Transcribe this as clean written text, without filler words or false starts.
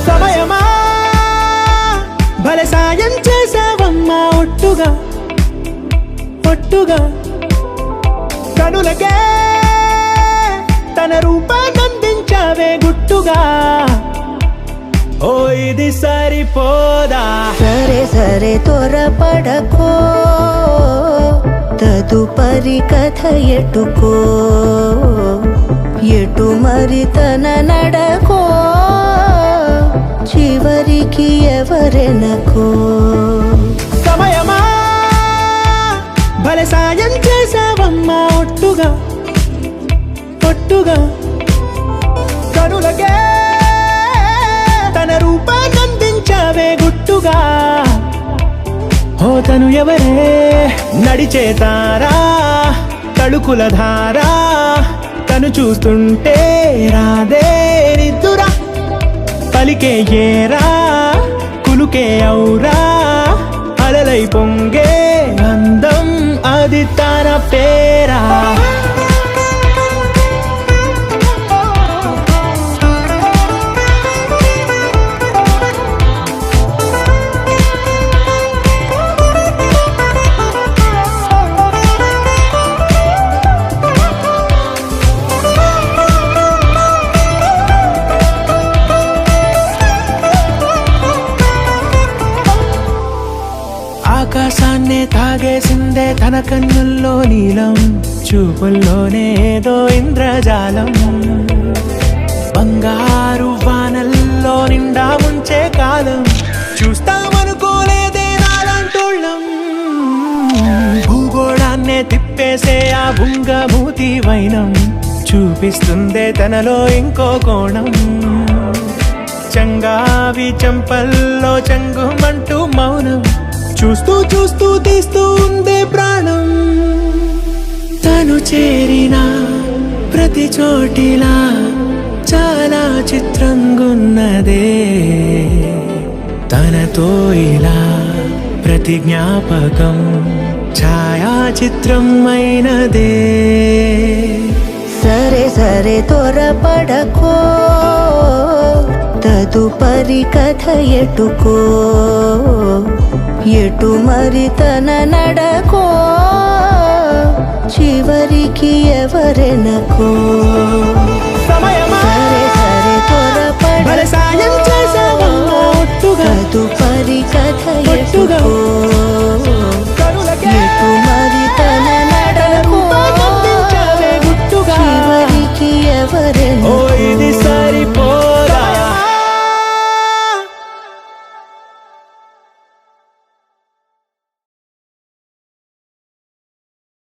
సమయమా భలే సాయం చేసావమ్మా ఒట్టుగా ఒట్టుగా కనులకే తన రూపాన్నందించావే గుట్టుగా ఓ ఇది సరిపోదా సరే సరే త్వరపడకో తదుపరి కథ ఎటుకో ఎటు మరి తన నడకో చివరికి ఎవరెనకో సమయమా భలే సాయం చేసావమ్మా ఒట్టుగా ఒట్టుగా కనులకే తన రూపాన్నందించావే గుట్టుగా ఓ తను ఎవరే నడిచే తారా తళుకుల ధారా తను చూస్తుంటే రాదే నిద్దురా పలికే ఏరా కులుకే ఔరా అలలై పొంగే అందం అది తన పేరా ఆకాశాన్నే తాగేసిందే తన కన్నుల్లో నీలం చూపుల్లోనే ఏదో ఇంద్రజాలం బంగారు వానల్లో నిండా ముంచే కాలం చూస్తామనుకోలేదే నాలంటోళ్ళం భూగోళాన్నే తిప్పేసే ఆ బుంగమూతి వైనం చూపిస్తుందే తనలో ఇంకో కోణం చంగావి చంపల్లో చంగుమంటూ మౌనం చూస్తూ చూస్తూ తీస్తూ ఉందే ప్రాణం తను చేరిన ప్రతి చోటిలా చాలా చిత్రంగున్నదే తనతో ఇలా ప్రతి జ్ఞాపకం ఛాయాచిత్రం అయినదే సరే సరే త్వరపడకో తదుపరి కథ ఎటుకో ఎటు మరి తన నడకో చివరికి ఎవరెనకో సమయమా సరే సరే భలే సాయం చేసావమ్మా ఒట్టుగా తదు